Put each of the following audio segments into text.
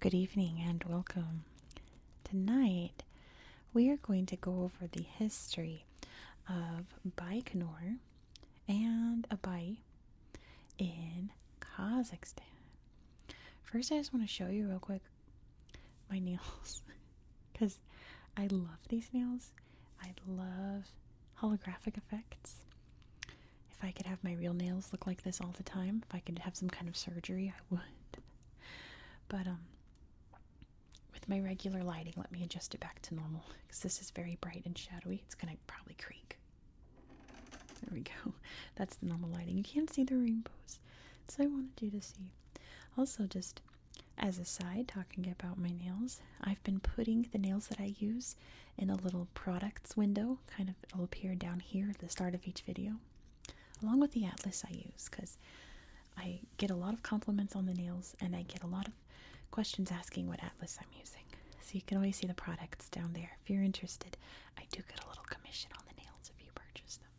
Good evening and welcome. Tonight we are going to go over the history of Baikonur and Abai in Kazakhstan. First, I just want to show you real quick my nails because I love these nails. I love holographic effects. If I could have my real nails look like this all the time, if I could have some kind of surgery, I would. But with my regular lighting, let me adjust it back to normal because this is very bright and shadowy. It's gonna probably creak. There we go. That's the normal lighting. You can't see the rainbows, so I wanted you to see. Also, just as a side, talking about my nails, I've been putting the nails that I use in a little products window. Kind of, it'll appear down here at the start of each video, along with the atlas I use, because I get a lot of compliments on the nails and I get a lot of questions asking what atlas I'm using. So you can always see the products down there. If you're interested, I do get a little commission on the nails if you purchase them.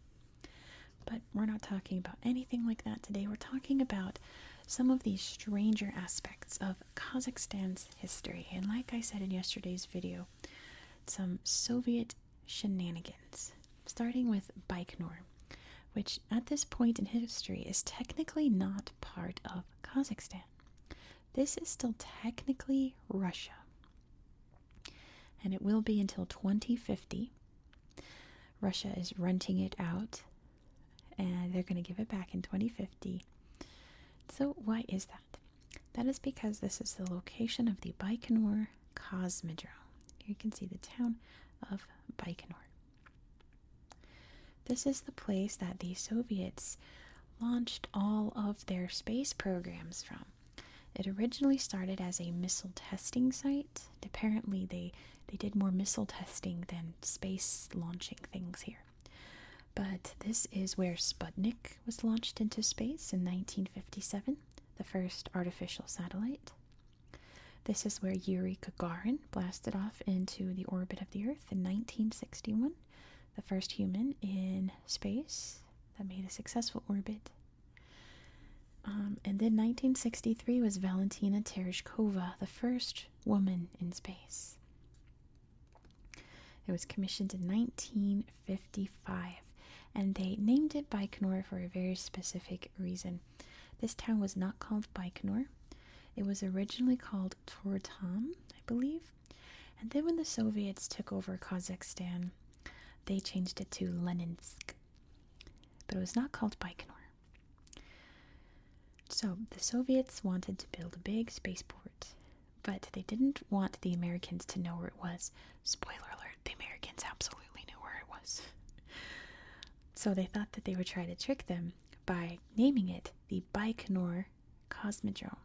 But we're not talking about anything like that today. We're talking about some of these stranger aspects of Kazakhstan's history. And like I said in yesterday's video, some Soviet shenanigans, starting with Baikonur, which at this point in history is technically not part of Kazakhstan. This is still technically Russia, and it will be until 2050. Russia is renting it out, and they're going to give it back in 2050. So why is that? That is because this is the location of the Baikonur cosmodrome. Here you can see the town of Baikonur. This is the place that the Soviets launched all of their space programs from. It originally started as a missile testing site. Apparently they did more missile testing than space launching things here. But this is where Sputnik was launched into space in 1957, the first artificial satellite. This is where Yuri Gagarin blasted off into the orbit of the Earth in 1961, the first human in space that made a successful orbit. And then 1963 was Valentina Tereshkova, the first woman in space. It was commissioned in 1955, and they named it Baikonur for a very specific reason. This town was not called Baikonur. It was originally called Turtam, I believe. And then when the Soviets took over Kazakhstan, they changed it to Leninsk. But it was not called Baikonur. So the Soviets wanted to build a big spaceport, but they didn't want the Americans to know where it was. Spoiler alert, the Americans absolutely knew where it was. So they thought that they would try to trick them by naming it the Baikonur Cosmodrome.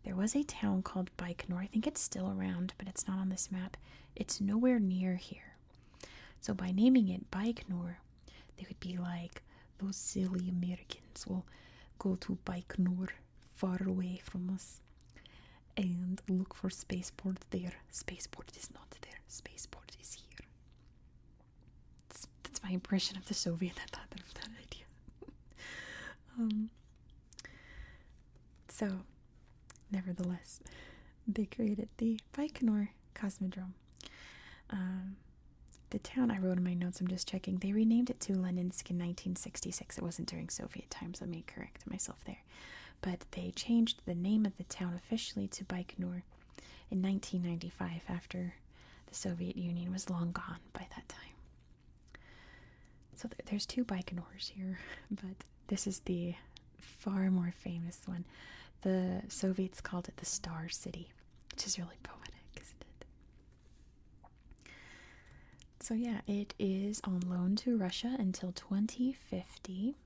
There was a town called Baikonur. I think it's still around, but it's not on this map. It's nowhere near here. So by naming it Baikonur, they would be like, those silly Americans will go to Baikonur, far away from us, and look for spaceport there. Spaceport is not there. Spaceport is here. That's my impression of the Soviet. I thought of that idea. So, nevertheless, they created the Baikonur Cosmodrome. The town I wrote in my notes, I'm just checking, they renamed it to Leninsk in 1966. It wasn't during Soviet times, let me correct myself there. But they changed the name of the town officially to Baikonur in 1995 after the Soviet Union was long gone by that time. So there's two Baikonurs here, but this is the far more famous one. The Soviets called it the Star City, which is really poetic, isn't it? So yeah, it is on loan to Russia until 2050.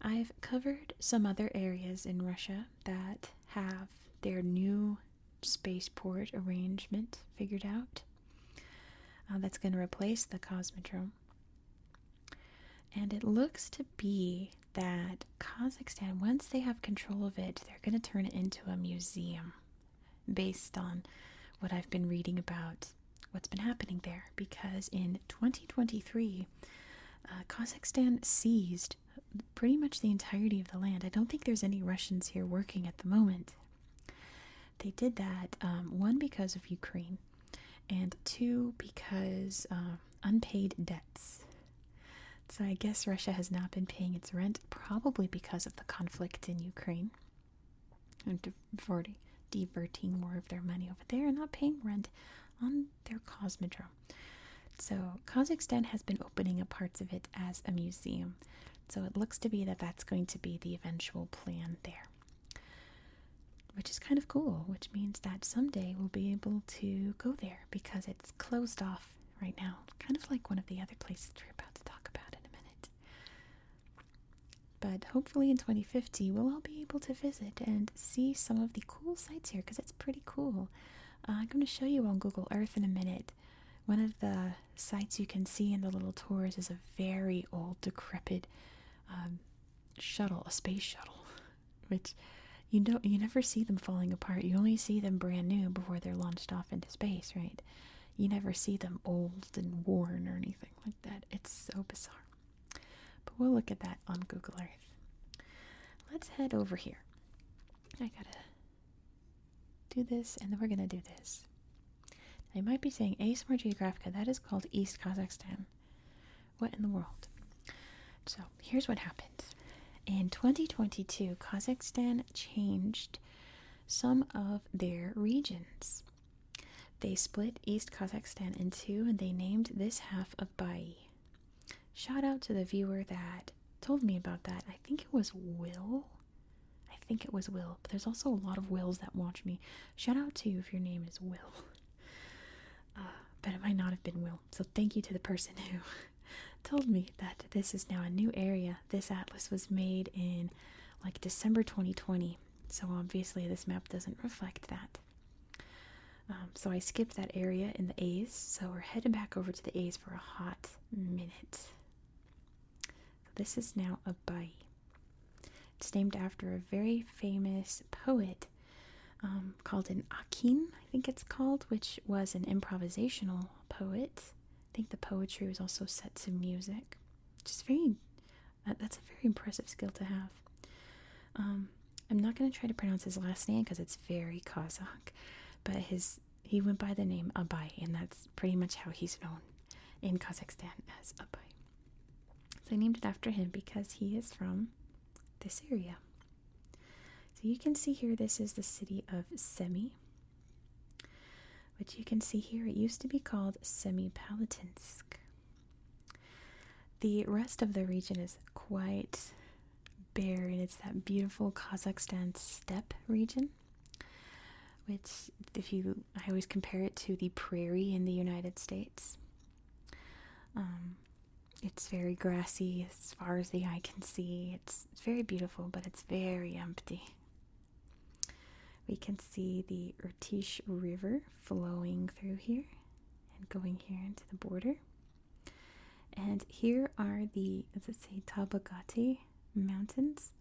I've covered some other areas in Russia that have their new spaceport arrangement figured out. That's going to replace the Cosmodrome. And it looks to be that Kazakhstan, once they have control of it, they're going to turn it into a museum based on what I've been reading about what's been happening there, because in 2023 Kazakhstan seized pretty much the entirety of the land. I don't think there's any Russians here working at the moment. they did that, one, because of Ukraine, and two, because unpaid debts. So I guess Russia has not been paying its rent, probably because of the conflict in Ukraine, and diverting more of their money over there and not paying rent on their cosmodrome. So Kazakhstan has been opening up parts of it as a museum. So it looks to be that that's going to be the eventual plan there, which is kind of cool, which means that someday we'll be able to go there because it's closed off right now, kind of like one of the other places we're about to talk about in a minute. But hopefully in 2050 we'll all be able to visit and see some of the cool sites here because it's pretty cool. I'm going to show you on Google Earth in a minute. One of the sites you can see in the little tours is a very old, decrepit shuttle, a space shuttle, which you never see them falling apart. You only see them brand new before they're launched off into space, right? You never see them old and worn or anything like that. It's so bizarre. But we'll look at that on Google Earth. Let's head over here. I gotta do this, and then we're gonna do this. I might be saying Ace More Geographica. That is called East Kazakhstan. What in the world? So here's what happened. In 2022, Kazakhstan changed some of their regions. They split East Kazakhstan in two, and they named this half Abai. Shout out to the viewer that told me about that. I think it was Will. But there's also a lot of Wills that watch me. Shout out to you if your name is Will. But it might not have been Will. So thank you to the person who told me that this is now a new area. This atlas was made in like December 2020. So obviously this map doesn't reflect that. So I skipped that area in the A's. So we're heading back over to the A's for a hot minute. So this is now Abai. It's named after a very famous poet called an Akin, I think it's called, which was an improvisational poet. I think the poetry was also set to music, which is that's a very impressive skill to have. I'm not going to try to pronounce his last name because it's very Kazakh, but he went by the name Abai, and that's pretty much how he's known in Kazakhstan, as Abai. So I named it after him because he is from this area. So you can see here, this is the city of Semey, which you can see here, it used to be called Semipalatinsk. The rest of the region is quite bare, and it's that beautiful Kazakhstan steppe region, which I always compare it to the prairie in the United States. It's very grassy as far as the eye can see. It's very beautiful, but it's very empty. We can see the Irtysh River flowing through here and going here into the border. And here are the, Tabagati Mountains.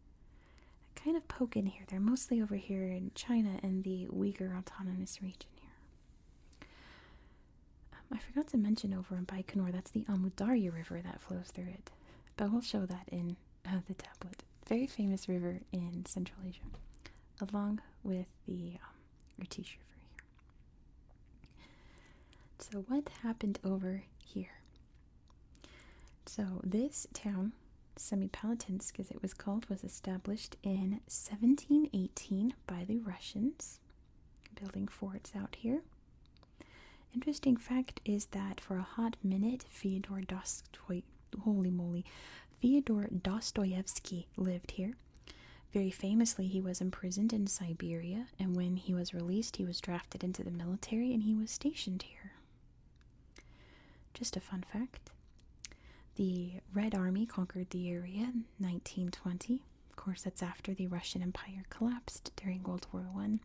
That kind of poke in here. They're mostly over here in China and the Uyghur Autonomous Region here. I forgot to mention over in Baikonur, that's the Amudarya River that flows through it. But we'll show that in the tablet. Very famous river in Central Asia, along with the Irtysh River here. So what happened over here? So this town, Semipalatinsk as it was called, was established in 1718 by the Russians, building forts out here. Interesting fact is that for a hot minute, Fyodor Dostoevsky lived here. Very famously, he was imprisoned in Siberia, and when he was released, he was drafted into the military and he was stationed here. Just a fun fact. The Red Army conquered the area in 1920. Of course, that's after the Russian Empire collapsed during World War I.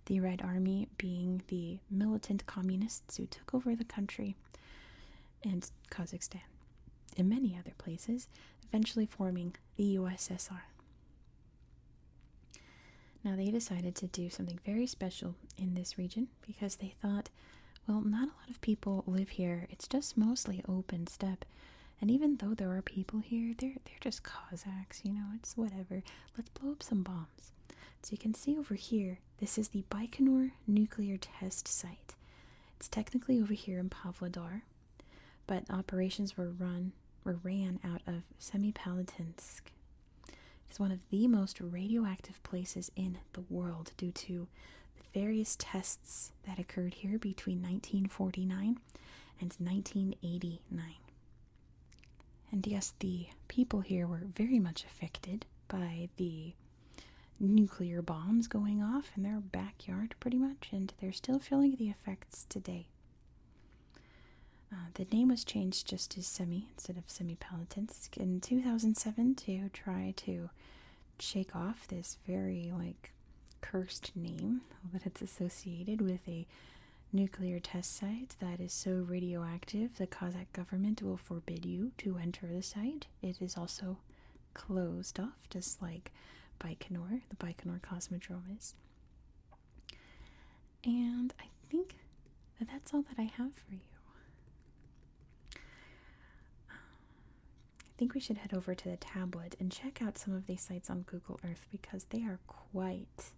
The Red Army being the militant communists who took over the country and Kazakhstan and many other places, eventually forming the USSR. Now they decided to do something very special in this region because they thought, well, not a lot of people live here. It's just mostly open steppe. And even though there are people here, they're just Kazakhs, it's whatever. Let's blow up some bombs. So you can see over here, this is the Baikonur nuclear test site. It's technically over here in Pavlodar, but operations were ran out of Semey. It's one of the most radioactive places in the world due to the various tests that occurred here between 1949 and 1989. And yes, the people here were very much affected by the nuclear bombs going off in their backyard pretty much, and they're still feeling the effects today. The name was changed just to Semey instead of Semipalatinsk in 2007 to try to shake off this very cursed name that it's associated with a nuclear test site that is so radioactive the Kazakh government will forbid you to enter the site. It is also closed off, just like Baikonur, the Baikonur cosmodrome is. And I think that's all that I have for you. I think we should head over to the tablet and check out some of these sites on Google Earth because they are quite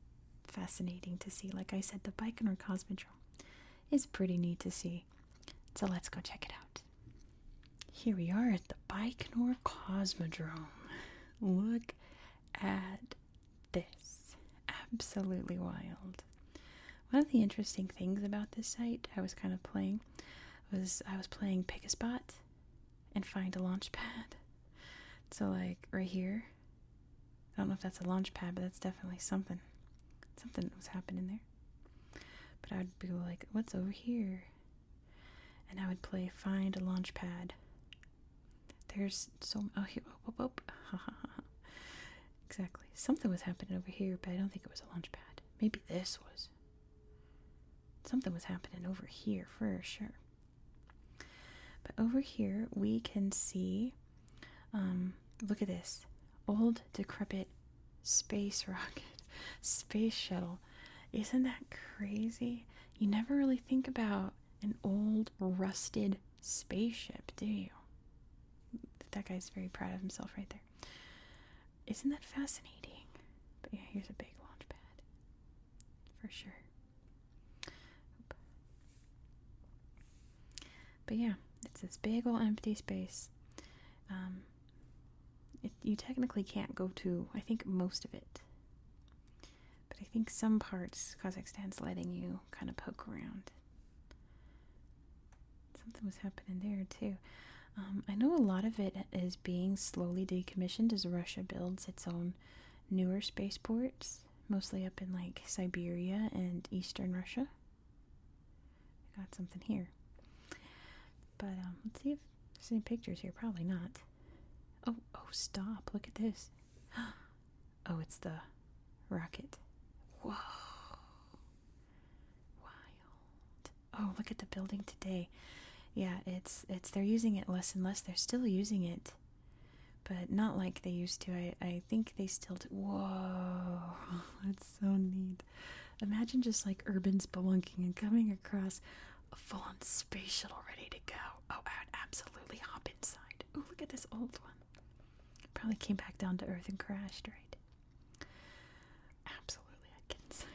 fascinating to see. Like I said, the Baikonur cosmodrome is pretty neat to see. So let's go check it out. Here we are at the Baikonur cosmodrome. Look at this. Absolutely wild. One of the interesting things about this site I was kind of playing was I was playing Pick a Spot and Find a Launch Pad. So right here, I don't know if that's a launch pad, but that's definitely something. Something was happening there. But I would be like, what's over here? And I would play Find a Launch Pad. There's oh, here, oh. Exactly. Something was happening over here, but I don't think it was a launch pad. Maybe this was. Something was happening over here for sure. But over here, we can see, look at this. Old, decrepit space rocket, space shuttle. Isn't that crazy? You never really think about an old, rusted spaceship, do you? That guy's very proud of himself right there. Isn't that fascinating? But yeah, here's a big launch pad. For sure. Oop. But yeah, it's this big old empty space. You technically can't go to, I think, most of it. But I think some parts, Kazakhstan's letting you kind of poke around. Something was happening there, too. I know a lot of it is being slowly decommissioned as Russia builds its own newer spaceports, mostly up in Siberia and eastern Russia. I got something here. But let's see if there's any pictures here. Probably not. Oh, stop. Look at this. Oh, it's the rocket. Whoa. Wild. Oh, look at the building today. Yeah, it's they're using it less and less. They're still using it, but not like they used to. I think they still do. Whoa, that's so neat. Imagine just urban spelunking and coming across a full-on space shuttle ready to go. Oh, I would absolutely hop inside. Oh, look at this old one. Probably came back down to Earth and crashed, right? Absolutely, I'd get inside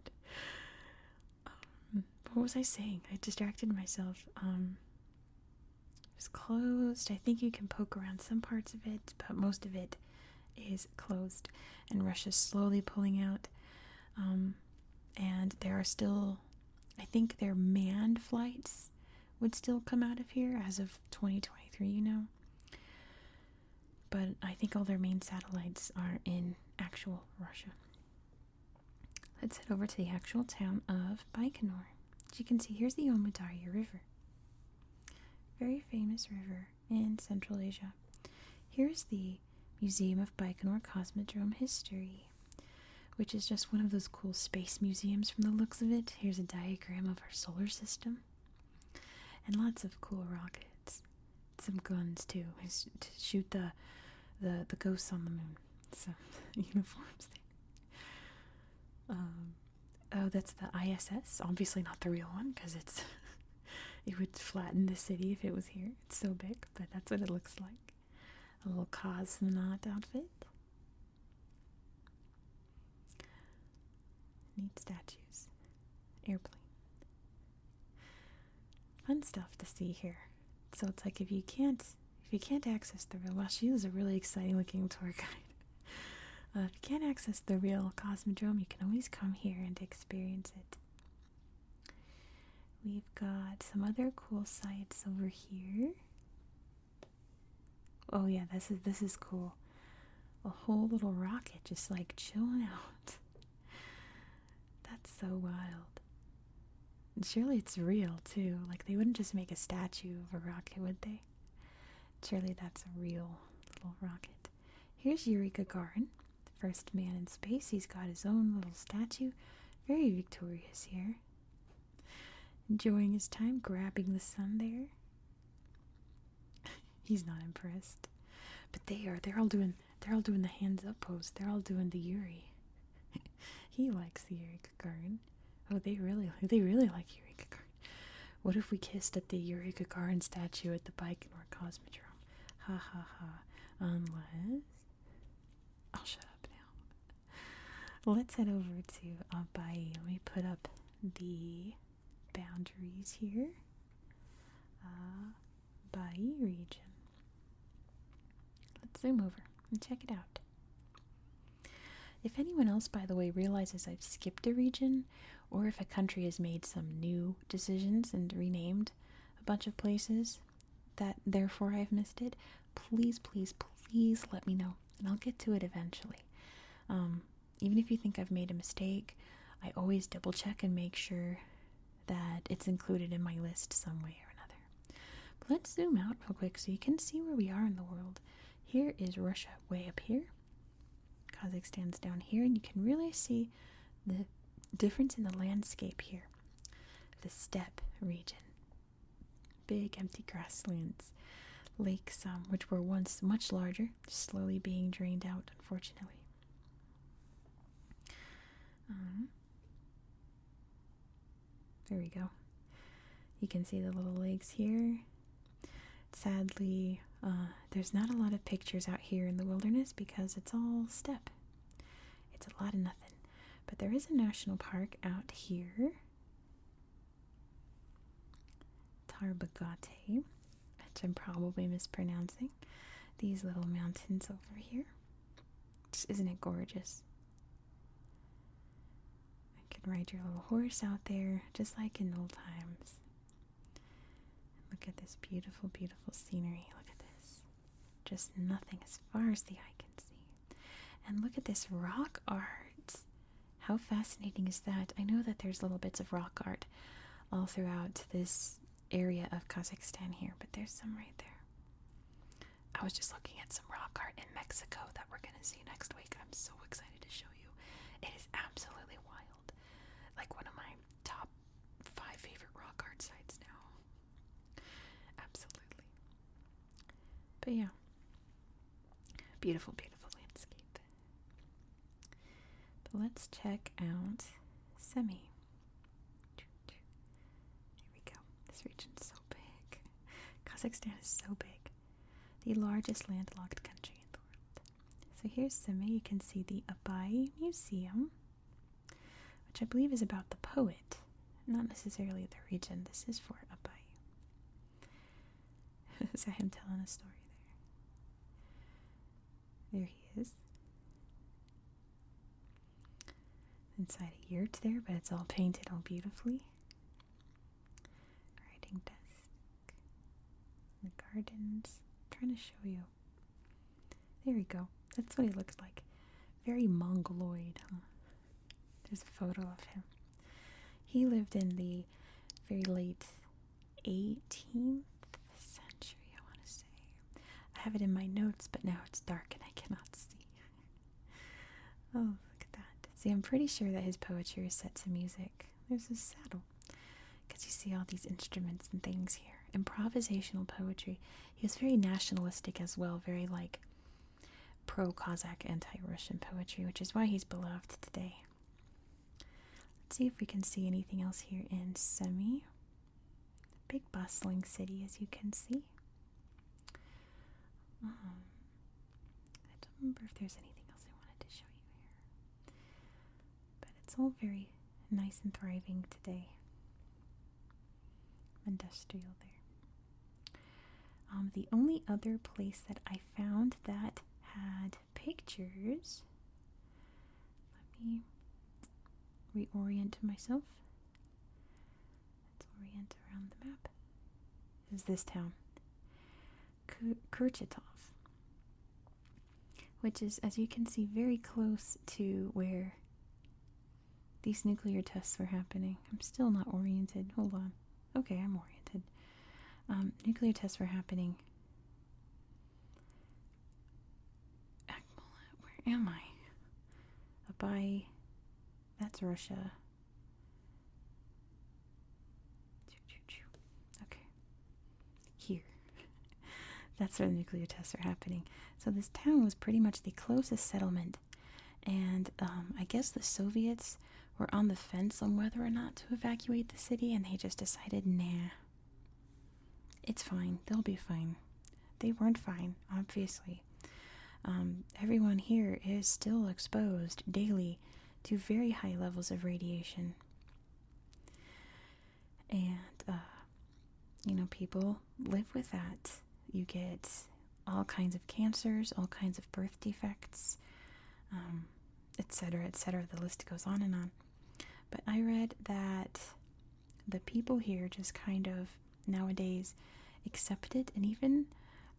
it. What was I saying? I distracted myself. It's closed. I think you can poke around some parts of it, but most of it is closed. And Russia's slowly pulling out. And there are still, I think their manned flights would still come out of here as of 2023, But I think all their main satellites are in actual Russia. Let's head over to the actual town of Baikonur. As you can see, here's the Amudarya River. Very famous river in Central Asia. Here's the Museum of Baikonur Cosmodrome History, which is just one of those cool space museums from the looks of it. Here's a diagram of our solar system. And lots of cool rockets. Some guns, too, to shoot the ghosts on the moon. Some uniforms there. Oh, that's the ISS. Obviously not the real one, because it would flatten the city if it was here. It's so big, but that's what it looks like. A little cosmonaut outfit. Neat statues. Airplane. Fun stuff to see here. So it's like if you can't access the real, well, she was a really exciting looking tour guide. If you can't access the real cosmodrome, you can always come here and experience it. We've got some other cool sites over here. Oh yeah, this is cool. A whole little rocket just like chilling out. That's so wild. And surely it's real too. Like they wouldn't just make a statue of a rocket, would they? Surely that's a real little rocket. Here's Yuri Gagarin, the first man in space. He's got his own little statue. Very victorious here. Enjoying his time, grabbing the sun there. He's not impressed. But they're all doing the hands up pose. They're all doing the Yuri. He likes the Yuri Gagarin. Oh, they really like Yuri Gagarin. What if we kissed at the Yuri Gagarin statue at the Baikonur cosmodrome? Ha ha ha. Unless... I'll shut up now. Let's head over to Abai. Let me put up the boundaries here. Abai region. Let's zoom over and check it out. If anyone else, by the way, realizes I've skipped a region, or if a country has made some new decisions and renamed a bunch of places that therefore I've missed it, please, please, please let me know, and I'll get to it eventually. Even if you think I've made a mistake, I always double check and make sure that it's included in my list some way or another. But let's zoom out real quick so you can see where we are in the world. Here is Russia way up here. Kazakhstan's down here, and you can really see the difference in the landscape here. The steppe region. Big empty grasslands. Lakes, which were once much larger, slowly being drained out, unfortunately. There we go. You can see the little lakes here. Sadly, there's not a lot of pictures out here in the wilderness because it's all steppe. It's a lot of nothing. But there is a national park out here. Tarbagate, which I'm probably mispronouncing. These little mountains over here. Isn't it gorgeous? You can ride your little horse out there, just like in old times. Look at this beautiful, beautiful scenery. Look at this. Just nothing as far as the eye can see. And look at this rock art. How fascinating is that? I know that there's little bits of rock art all throughout this area of Kazakhstan here, but there's some right there. I was just looking at some rock art in Mexico that we're going to see next week. I'm so excited to show you. It is absolutely wild. Like one of my top 5 favorite rock art sites now. Absolutely. But yeah. Beautiful, beautiful landscape. But let's check out Semey. Here we go. This region's so big. Kazakhstan is so big. The largest landlocked country in the world. So here's Semey. You can see the Abai Museum, which I believe is about the poet, not necessarily the region. This is for Abai. Is that him telling a story there? There he is. Inside a yurt there, but it's all painted all beautifully. Writing desk. The gardens. Trying to show you. There we go. That's what he looks like. Very mongoloid, huh? There's a photo of him. He lived in the very late 18th century, I want to say. I have it in my notes, but now it's dark and I cannot see. Oh, look at that. See, I'm pretty sure that his poetry is set to music. There's his saddle. Because you see all these instruments and things here. Improvisational poetry. He was very nationalistic as well, very like pro-Kazakh, anti-Russian poetry, which is why he's beloved today. Let's see if we can see anything else here in Semey. Big bustling city, as you can see. I don't remember if there's anything else I wanted to show you here. But it's all very nice and thriving today. Industrial there. The only other place that I found that had pictures, let me reorient myself. Let's orient around the map. Is this town, Kurchatov, which is, as you can see, very close to where these nuclear tests were happening. I'm still not oriented. Hold on. Okay, I'm oriented. Nuclear tests were happening. Where am I? Abai. That's Russia. Okay. Here. That's where the nuclear tests are happening. So this town was pretty much the closest settlement. And I guess the Soviets were on the fence on whether or not to evacuate the city, and they just decided, nah. It's fine. They'll be fine. They weren't fine, obviously. Everyone here is still exposed daily to very high levels of radiation. And, people live with that. You get all kinds of cancers, all kinds of birth defects, etc., etc. The list goes on and on. But I read that the people here just kind of nowadays accept it and even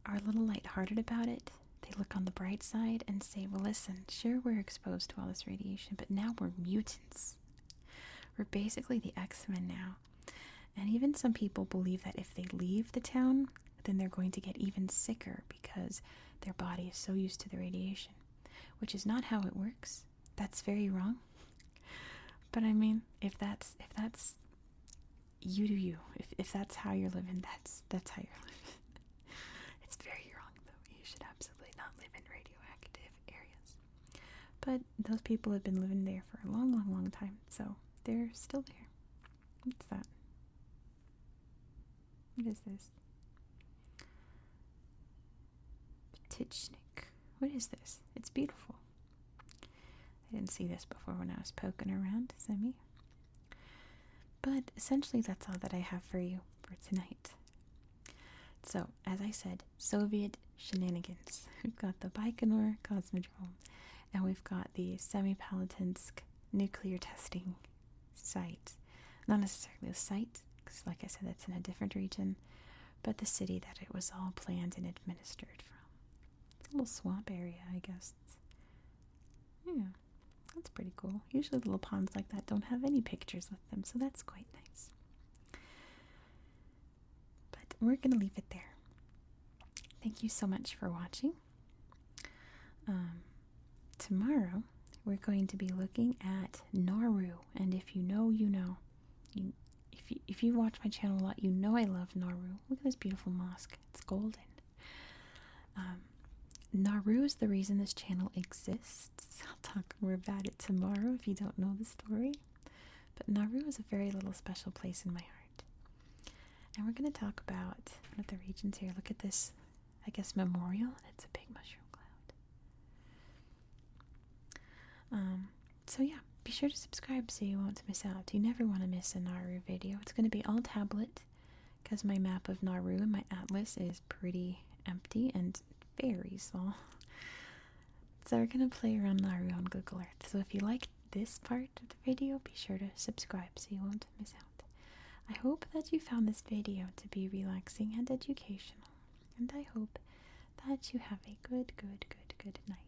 are a little lighthearted about it. They look on the bright side and say, well, listen, sure, we're exposed to all this radiation, but now we're mutants. We're basically the X-Men now. And even some people believe that if they leave the town, then they're going to get even sicker because their body is so used to the radiation, which is not how it works. That's very wrong. But I mean, if that's you do you. If that's how you're living, that's how you're living. It's very wrong, though. You should absolutely not live in radioactive areas. But those people have been living there for a long, long, long time, so they're still there. What's that? What is this? Petichnik. What is this? It's beautiful. I didn't see this before when I was poking around, Semey. But essentially that's all that I have for you for tonight. So, as I said, Soviet shenanigans. We've got the Baikonur cosmodrome, and we've got the Semey nuclear testing site. Not necessarily a site, because like I said, that's in a different region, but the city that it was all planned and administered from. It's a little swamp area, I guess. Yeah. That's pretty cool. Usually little ponds like that don't have any pictures with them, so that's quite nice. But we're going to leave it there. Thank you so much for watching. Tomorrow, we're going to be looking at Nauru, and if you know, you know. If you watch my channel a lot, you know I love Nauru. Look at this beautiful mosque. It's golden. Nauru is the reason this channel exists. I'll talk more about it tomorrow if you don't know the story. But Nauru is a very little special place in my heart. And we're going to talk about one of the regions here. Look at this, I guess, memorial. It's a big mushroom cloud. So yeah, be sure to subscribe so you won't miss out. You never want to miss a Nauru video. It's going to be all tablet because my map of Nauru and my atlas is pretty empty and very small. So we're going to play around Nauru on Google Earth. So if you like this part of the video, be sure to subscribe so you won't miss out. I hope that you found this video to be relaxing and educational. And I hope that you have a good night.